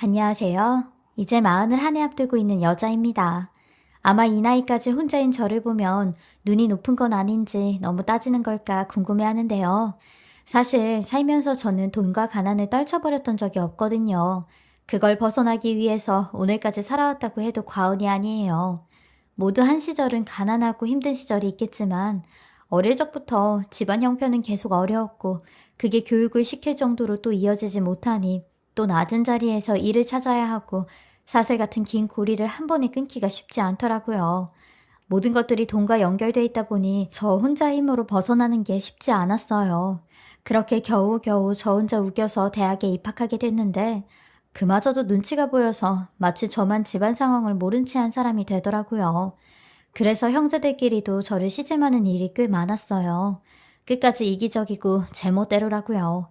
안녕하세요. 이제 마흔을 한 해 앞두고 있는 여자입니다. 아마 이 나이까지 혼자인 저를 보면 눈이 높은 건 아닌지 너무 따지는 걸까 궁금해하는데요. 사실 살면서 저는 돈과 가난을 떨쳐버렸던 적이 없거든요. 그걸 벗어나기 위해서 오늘까지 살아왔다고 해도 과언이 아니에요. 모두 한 시절은 가난하고 힘든 시절이 있겠지만 어릴 적부터 집안 형편은 계속 어려웠고 그게 교육을 시킬 정도로 또 이어지지 못하니 또 낮은 자리에서 일을 찾아야 하고 사슬 같은 긴 고리를 한 번에 끊기가 쉽지 않더라고요. 모든 것들이 돈과 연결돼 있다 보니 저 혼자 힘으로 벗어나는 게 쉽지 않았어요. 그렇게 겨우겨우 저 혼자 우겨서 대학에 입학하게 됐는데 그마저도 눈치가 보여서 마치 저만 집안 상황을 모른 채 한 사람이 되더라고요. 그래서 형제들끼리도 저를 시샘하는 일이 꽤 많았어요. 끝까지 이기적이고 제멋대로라고요.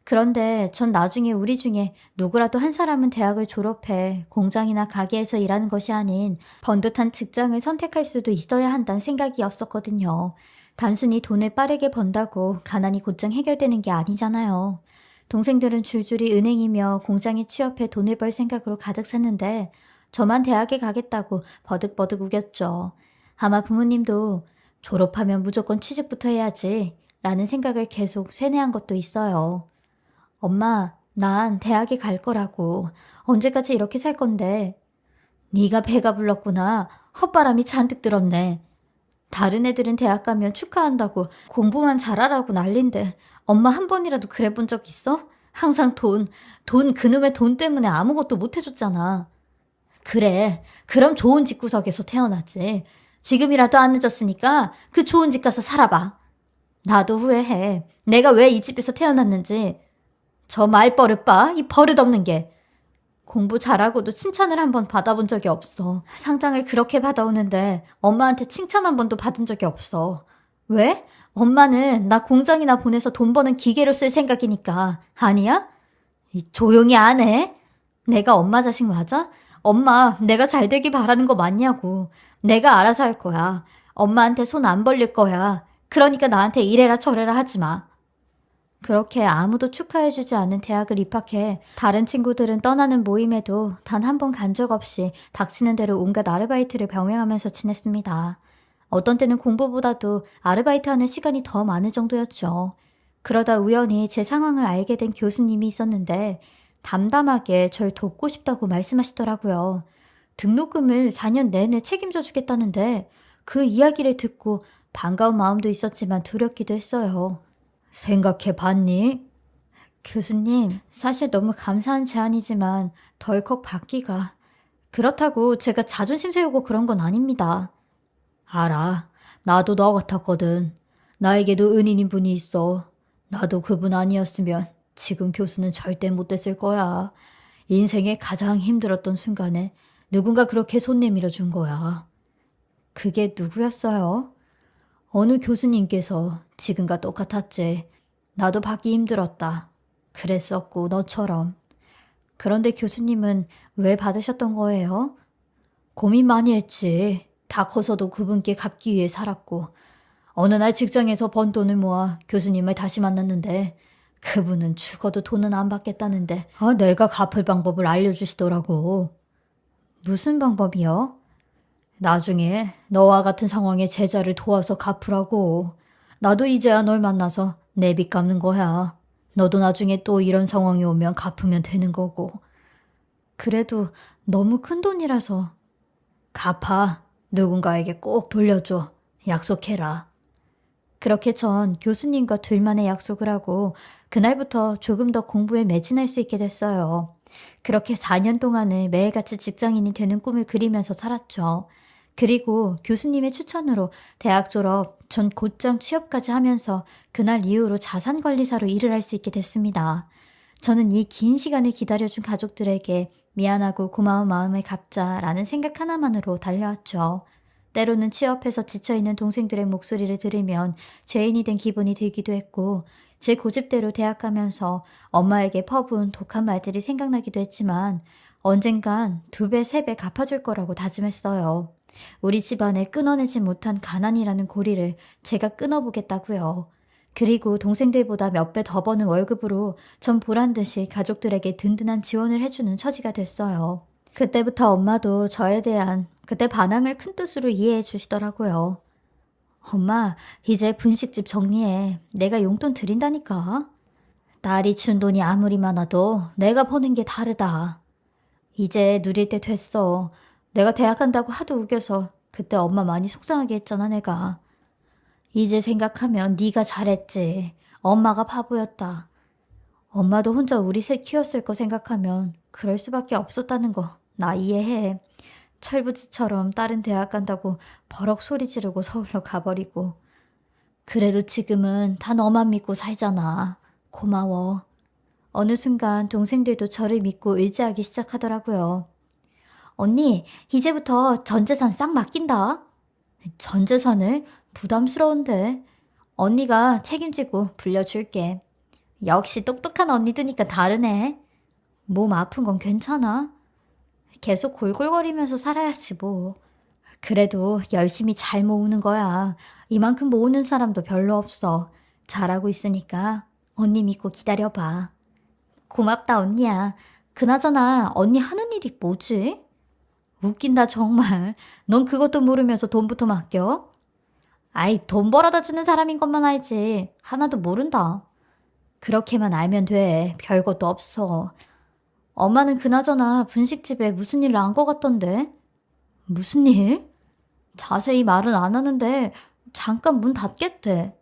그런데 전 나중에 우리 중에 누구라도 한 사람은 대학을 졸업해 공장이나 가게에서 일하는 것이 아닌 번듯한 직장을 선택할 수도 있어야 한다는 생각이었었거든요. 단순히 돈을 빠르게 번다고 가난이 곧장 해결되는 게 아니잖아요. 동생들은 줄줄이 은행이며 공장에 취업해 돈을 벌 생각으로 가득 찼는데 저만 대학에 가겠다고 버득버득 우겼죠. 아마 부모님도 졸업하면 무조건 취직부터 해야지 라는 생각을 계속 세뇌한 것도 있어요. 엄마, 난 대학에 갈 거라고. 언제까지 이렇게 살 건데. 네가 배가 불렀구나. 헛바람이 잔뜩 들었네. 다른 애들은 대학 가면 축하한다고 공부만 잘하라고 난린데 엄마 한 번이라도 그래 본 적 있어? 항상 돈 그놈의 돈 때문에 아무것도 못 해줬잖아. 그래, 그럼 좋은 집구석에서 태어났지. 지금이라도 안 늦었으니까 그 좋은 집 가서 살아봐. 나도 후회해. 내가 왜 이 집에서 태어났는지. 저 말버릇 봐, 이 버릇없는 게. 공부 잘하고도 칭찬을 한 번 받아본 적이 없어. 상장을 그렇게 받아오는데 엄마한테 칭찬 한 번도 받은 적이 없어. 왜? 엄마는 나 공장이나 보내서 돈 버는 기계로 쓸 생각이니까. 아니야? 조용히 안 해? 내가 엄마 자식 맞아? 엄마, 내가 잘 되길 바라는 거 맞냐고. 내가 알아서 할 거야. 엄마한테 손 안 벌릴 거야. 그러니까 나한테 이래라 저래라 하지 마. 그렇게 아무도 축하해주지 않은 대학을 입학해 다른 친구들은 떠나는 모임에도 단 한 번 간 적 없이 닥치는 대로 온갖 아르바이트를 병행하면서 지냈습니다. 어떤 때는 공부보다도 아르바이트하는 시간이 더 많을 정도였죠. 그러다 우연히 제 상황을 알게 된 교수님이 있었는데 담담하게 절 돕고 싶다고 말씀하시더라고요. 등록금을 4년 내내 책임져 주겠다는데 그 이야기를 듣고 반가운 마음도 있었지만 두렵기도 했어요. 생각해 봤니? 교수님, 사실 너무 감사한 제안이지만 덜컥 받기가. 그렇다고 제가 자존심 세우고 그런 건 아닙니다. 알아. 나도 너 같았거든. 나에게도 은인인 분이 있어. 나도 그분 아니었으면 지금 교수는 절대 못 됐을 거야. 인생에 가장 힘들었던 순간에 누군가 그렇게 손 내밀어 준 거야. 그게 누구였어요? 어느 교수님께서 지금과 똑같았지. 나도 받기 힘들었다. 그랬었고 너처럼. 그런데 교수님은 왜 받으셨던 거예요? 고민 많이 했지. 다 커서도 그분께 갚기 위해 살았고 어느 날 직장에서 번 돈을 모아 교수님을 다시 만났는데 그분은 죽어도 돈은 안 받겠다는데 내가 갚을 방법을 알려주시더라고. 무슨 방법이요? 나중에 너와 같은 상황의 제자를 도와서 갚으라고. 나도 이제야 널 만나서 내 빚 갚는 거야. 너도 나중에 또 이런 상황이 오면 갚으면 되는 거고. 그래도 너무 큰 돈이라서. 갚아. 누군가에게 꼭 돌려줘. 약속해라. 그렇게 전 교수님과 둘만의 약속을 하고 그날부터 조금 더 공부에 매진할 수 있게 됐어요. 그렇게 4년 동안을 매일같이 직장인이 되는 꿈을 그리면서 살았죠. 그리고 교수님의 추천으로 대학 졸업, 전 곧장 취업까지 하면서 그날 이후로 자산관리사로 일을 할 수 있게 됐습니다. 저는 이 긴 시간을 기다려준 가족들에게 미안하고 고마운 마음을 갚자라는 생각 하나만으로 달려왔죠. 때로는 취업해서 지쳐있는 동생들의 목소리를 들으면 죄인이 된 기분이 들기도 했고 제 고집대로 대학 가면서 엄마에게 퍼부은 독한 말들이 생각나기도 했지만 언젠간 2배, 3배 갚아줄 거라고 다짐했어요. 우리 집안에 끊어내지 못한 가난이라는 고리를 제가 끊어보겠다고요. 그리고 동생들보다 몇 배 더 버는 월급으로 전 보란 듯이 가족들에게 든든한 지원을 해주는 처지가 됐어요. 그때부터 엄마도 저에 대한 그때 반항을 큰 뜻으로 이해해 주시더라고요. 엄마, 이제 분식집 정리해. 내가 용돈 드린다니까. 딸이 준 돈이 아무리 많아도 내가 버는 게 다르다. 이제 누릴 때 됐어. 내가 대학 간다고 하도 우겨서 그때 엄마 많이 속상하게 했잖아, 내가. 이제 생각하면 네가 잘했지. 엄마가 바보였다. 엄마도 혼자 우리 셋 키웠을 거 생각하면 그럴 수밖에 없었다는 거 나 이해해. 철부지처럼 딸은 대학 간다고 버럭 소리 지르고 서울로 가버리고. 그래도 지금은 다 너만 믿고 살잖아. 고마워. 어느 순간 동생들도 저를 믿고 의지하기 시작하더라고요. 언니, 이제부터 전 재산 싹 맡긴다. 전 재산을? 부담스러운데. 언니가 책임지고 불려줄게. 역시 똑똑한 언니드니까 다르네. 몸 아픈 건 괜찮아? 계속 골골거리면서 살아야지 뭐. 그래도 열심히 잘 모으는 거야. 이만큼 모으는 사람도 별로 없어. 잘하고 있으니까 언니 믿고 기다려봐. 고맙다 언니야. 그나저나 언니 하는 일이 뭐지? 웃긴다 정말. 넌 그것도 모르면서 돈부터 맡겨? 아이, 돈 벌어다 주는 사람인 것만 알지. 하나도 모른다. 그렇게만 알면 돼. 별것도 없어. 엄마는 그나저나 분식집에 무슨 일을 한 것 같던데? 무슨 일? 자세히 말은 안 하는데 잠깐 문 닫겠대.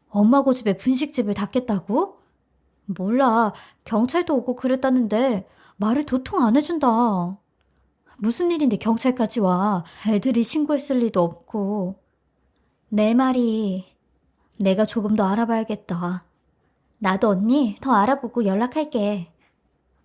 엄마 고집에 분식집을 닫겠다고? 몰라. 경찰도 오고 그랬다는데 말을 도통 안 해준다. 무슨 일인데 경찰까지 와. 애들이 신고했을 리도 없고. 내 말이 내가 조금 더 알아봐야겠다. 나도 언니 더 알아보고 연락할게.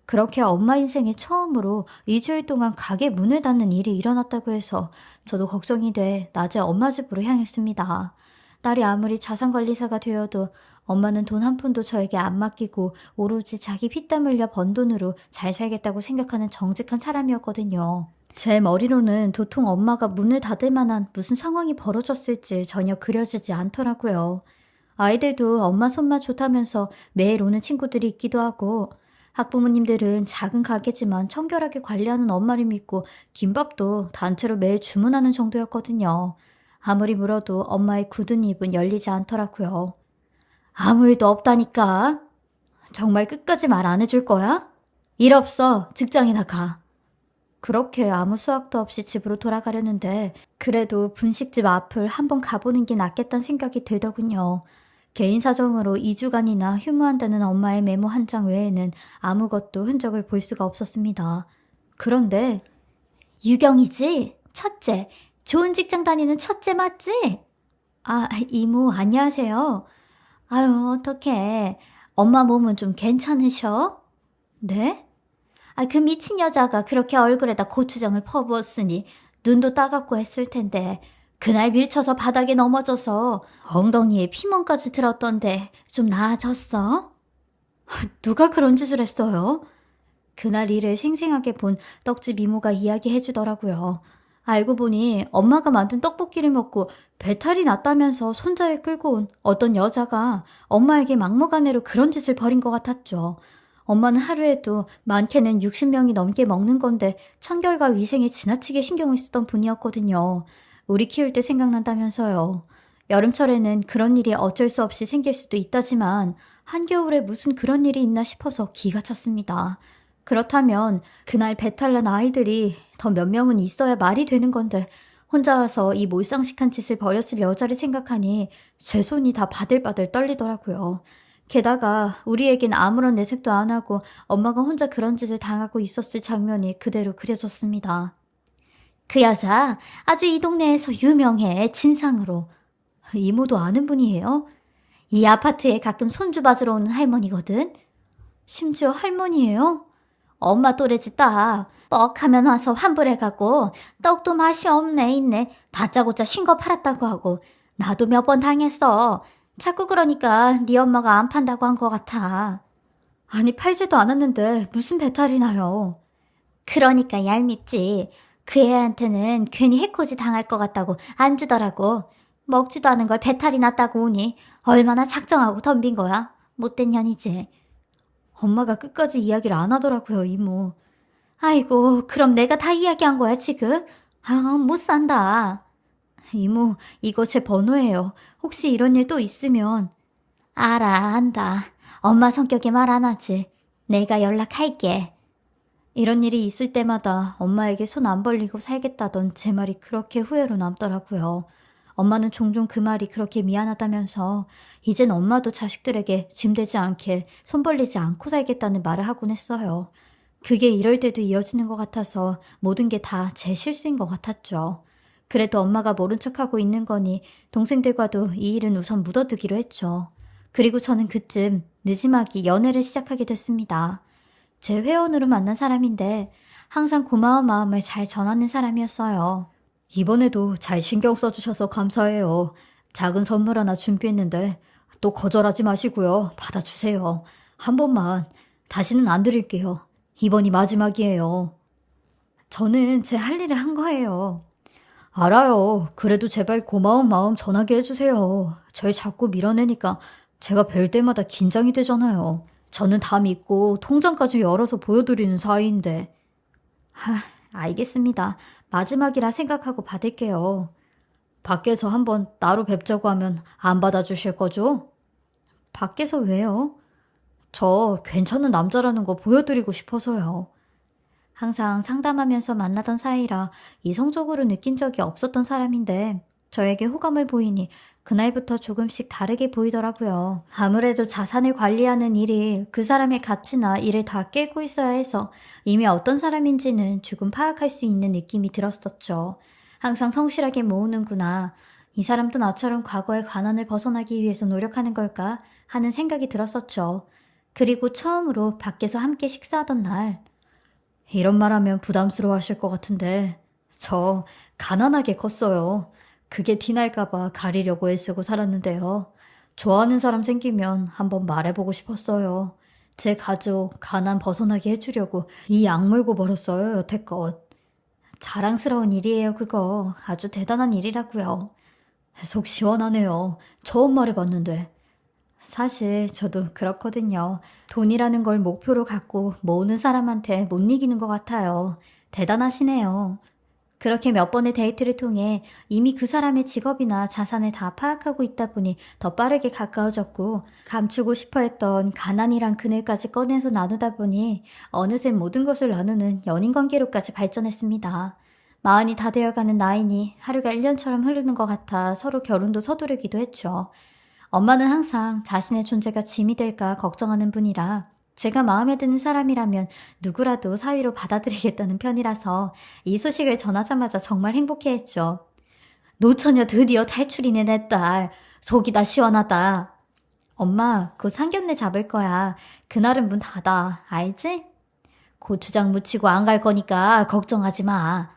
그렇게 엄마 인생에 처음으로 2주일 동안 가게 문을 닫는 일이 일어났다고 해서 저도 걱정이 돼 낮에 엄마 집으로 향했습니다. 딸이 아무리 자산관리사가 되어도 엄마는 돈 한 푼도 저에게 안 맡기고 오로지 자기 피땀 흘려 번 돈으로 잘 살겠다고 생각하는 정직한 사람이었거든요. 제 머리로는 도통 엄마가 문을 닫을 만한 무슨 상황이 벌어졌을지 전혀 그려지지 않더라고요. 아이들도 엄마 손맛 좋다면서 매일 오는 친구들이 있기도 하고 학부모님들은 작은 가게지만 청결하게 관리하는 엄마를 믿고 김밥도 단체로 매일 주문하는 정도였거든요. 아무리 물어도 엄마의 굳은 입은 열리지 않더라고요. 아무 일도 없다니까. 정말 끝까지 말 안 해줄 거야? 일 없어. 직장이나 가. 그렇게 아무 수확도 없이 집으로 돌아가려는데 그래도 분식집 앞을 한번 가보는 게 낫겠다는 생각이 들더군요. 개인 사정으로 2주간이나 휴무한다는 엄마의 메모 한 장 외에는 아무것도 흔적을 볼 수가 없었습니다. 그런데 유경이지? 첫째. 좋은 직장 다니는 첫째 맞지? 아, 이모 안녕하세요. 아유, 어떡해. 엄마 몸은 좀 괜찮으셔? 네? 아, 그 미친 여자가 그렇게 얼굴에다 고추장을 퍼부었으니 눈도 따갑고 했을 텐데 그날 밀쳐서 바닥에 넘어져서 엉덩이에 피멍까지 들었던데 좀 나아졌어? 누가 그런 짓을 했어요? 그날 일을 생생하게 본 떡집 이모가 이야기해 주더라고요. 알고 보니 엄마가 만든 떡볶이를 먹고 배탈이 났다면서 손자를 끌고 온 어떤 여자가 엄마에게 막무가내로 그런 짓을 벌인 것 같았죠. 엄마는 하루에도 많게는 60명이 넘게 먹는 건데 청결과 위생에 지나치게 신경을 쓰던 분이었거든요. 우리 키울 때 생각난다면서요. 여름철에는 그런 일이 어쩔 수 없이 생길 수도 있다지만 한겨울에 무슨 그런 일이 있나 싶어서 기가 찼습니다. 그렇다면 그날 배탈난 아이들이 더 몇 명은 있어야 말이 되는 건데 혼자 와서 이 몰상식한 짓을 벌였을 여자를 생각하니 제 손이 다 바들바들 떨리더라고요. 게다가 우리에겐 아무런 내색도 안 하고 엄마가 혼자 그런 짓을 당하고 있었을 장면이 그대로 그려졌습니다. 그 여자 아주 이 동네에서 유명해. 진상으로. 이모도 아는 분이에요? 이 아파트에 가끔 손주 봐주러 오는 할머니거든. 심지어 할머니예요? 엄마 또래지 따. 뻑하면 와서 환불해갖고 떡도 맛이 없네 있네. 다짜고짜 신 거 팔았다고 하고 나도 몇 번 당했어. 자꾸 그러니까 네 엄마가 안 판다고 한 것 같아. 아니 팔지도 않았는데 무슨 배탈이 나요. 그러니까 얄밉지. 그 애한테는 괜히 해코지 당할 것 같다고 안 주더라고. 먹지도 않은 걸 배탈이 났다고 오니 얼마나 작정하고 덤빈 거야? 못된 년이지. 엄마가 끝까지 이야기를 안 하더라고요, 이모. 아이고, 그럼 내가 다 이야기한 거야, 지금? 아, 못 산다. 이모, 이거 제 번호예요. 혹시 이런 일 또 있으면. 알아, 안다. 엄마 성격에 말 안 하지. 내가 연락할게. 이런 일이 있을 때마다 엄마에게 손 안 벌리고 살겠다던 제 말이 그렇게 후회로 남더라고요. 엄마는 종종 그 말이 그렇게 미안하다면서 이젠 엄마도 자식들에게 짐되지 않게 손 벌리지 않고 살겠다는 말을 하곤 했어요. 그게 이럴 때도 이어지는 것 같아서 모든 게 다 제 실수인 것 같았죠. 그래도 엄마가 모른 척하고 있는 거니 동생들과도 이 일은 우선 묻어두기로 했죠. 그리고 저는 그쯤 느지막이 연애를 시작하게 됐습니다. 제 회원으로 만난 사람인데 항상 고마운 마음을 잘 전하는 사람이었어요. 이번에도 잘 신경 써주셔서 감사해요. 작은 선물 하나 준비했는데 또 거절하지 마시고요. 받아주세요. 한 번만. 다시는 안 드릴게요. 이번이 마지막이에요. 저는 제 할 일을 한 거예요. 알아요. 그래도 제발 고마운 마음 전하게 해주세요. 절 자꾸 밀어내니까 제가 뵐 때마다 긴장이 되잖아요. 저는 다 믿고 통장까지 열어서 보여드리는 사이인데. 알겠습니다. 마지막이라 생각하고 받을게요. 밖에서 한번 따로 뵙자고 하면 안 받아주실 거죠? 밖에서 왜요? 저 괜찮은 남자라는 거 보여드리고 싶어서요. 항상 상담하면서 만나던 사이라 이성적으로 느낀 적이 없었던 사람인데 저에게 호감을 보이니 그날부터 조금씩 다르게 보이더라고요. 아무래도 자산을 관리하는 일이 그 사람의 가치나 일을 다 깨고 있어야 해서 이미 어떤 사람인지는 조금 파악할 수 있는 느낌이 들었었죠. 항상 성실하게 모으는구나. 이 사람도 나처럼 과거의 가난을 벗어나기 위해서 노력하는 걸까 하는 생각이 들었었죠. 그리고 처음으로 밖에서 함께 식사하던 날, 이런 말 하면 부담스러워 하실 것 같은데 저 가난하게 컸어요. 그게 티날까봐 가리려고 애쓰고 살았는데요. 좋아하는 사람 생기면 한번 말해보고 싶었어요. 제 가족 가난 벗어나게 해주려고 이 악물고 벌었어요, 여태껏. 자랑스러운 일이에요, 그거. 아주 대단한 일이라고요. 속 시원하네요. 처음 말해봤는데. 사실 저도 그렇거든요. 돈이라는 걸 목표로 갖고 모으는 사람한테 못 이기는 것 같아요. 대단하시네요. 그렇게 몇 번의 데이트를 통해 이미 그 사람의 직업이나 자산을 다 파악하고 있다 보니 더 빠르게 가까워졌고 감추고 싶어 했던 가난이란 그늘까지 꺼내서 나누다 보니 어느새 모든 것을 나누는 연인 관계로까지 발전했습니다. 마흔이 다 되어가는 나이니 하루가 1년처럼 흐르는 것 같아 서로 결혼도 서두르기도 했죠. 엄마는 항상 자신의 존재가 짐이 될까 걱정하는 분이라 제가 마음에 드는 사람이라면 누구라도 사위로 받아들이겠다는 편이라서 이 소식을 전하자마자 정말 행복해했죠. 노처녀 드디어 탈출이네 내 딸. 속이 다 시원하다. 엄마, 곧 상견례 잡을 거야. 그날은 문 닫아. 알지? 고추장 묻히고 안 갈 거니까 걱정하지 마.